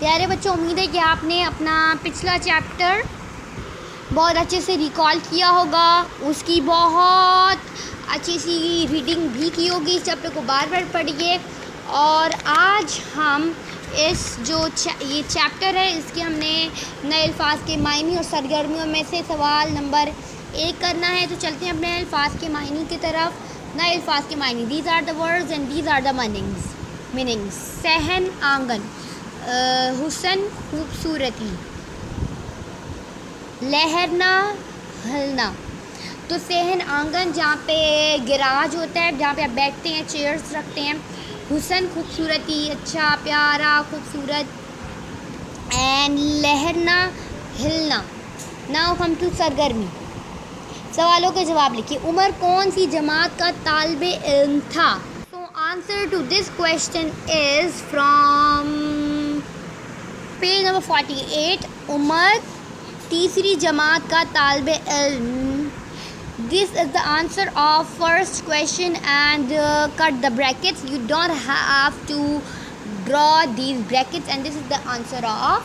प्यारे बच्चों, उम्मीद है कि आपने अपना पिछला चैप्टर बहुत अच्छे से रिकॉल किया होगा, उसकी बहुत अच्छी सी रीडिंग भी की होगी। इस चैप्टर को बार बार पढ़िए। और आज हम इस ये चैप्टर है, इसके हमने नए अल्फाज के मायने और सरगर्मियों में से सवाल नंबर 1 करना है। तो चलते हैं अपने अल्फाज के मायने की तरफ। नए अल्फाज के मायने, these are the words and these are the meanings. सहन आंगन, हुस्न खूबसूरती, लहरना हिलना। तो सहन आंगन जहाँ पे गैराज होता है, जहाँ पे आप बैठते हैं, चेयर्स रखते हैं। हुस्न खूबसूरती, अच्छा प्यारा खूबसूरत। एंड लहरना हिलना। नाउ कम टू सरगर्मी। सवालों के जवाब लिखिए। उमर कौन सी जमात का तालिबे इल्म था? So answer to this question is from page number 48। Umar तीसरी जमात का तालिबे इल्म। This is the answer of first question and cut the brackets. You don't have to draw these brackets, and this is the answer of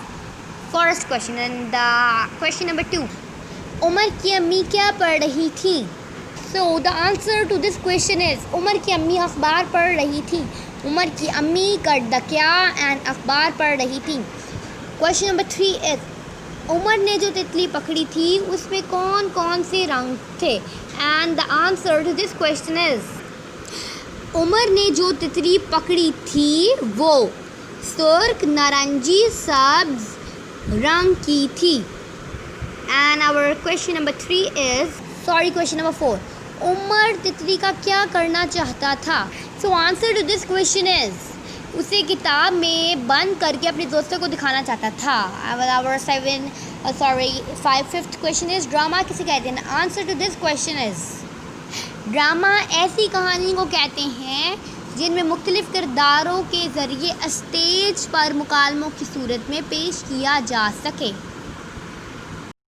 first question. And the question number 2. Umar की अम्मी क्या पढ़ रही थी? So the answer to this question is Umar की अम्मी अखबार पढ़ रही थी. उमर की अम्मी कट द क्या एंड अखबार पढ़ रही थी. क्वेश्चन नंबर 3 इज उमर ने जो तितली पकड़ी थी उसमें कौन कौन से रंग थे? And the answer to this question is Umar ने जो तितली पकड़ी थी वो सुर्ख, नारंगी, सब्ज रंग की थी. And our question number 4. Umar तितली का क्या करना चाहता था? So answer to this question is उसे किताब में बंद करके अपने दोस्तों को दिखाना चाहता था. Our 5th question is drama किसे कहते हैं? Answer to this question is drama ऐसी कहानी को कहते हैं जिनमें मुख्तलिफ किरदारों के ज़रिए स्टेज पर मुकालमों की सूरत में पेश किया जा सके.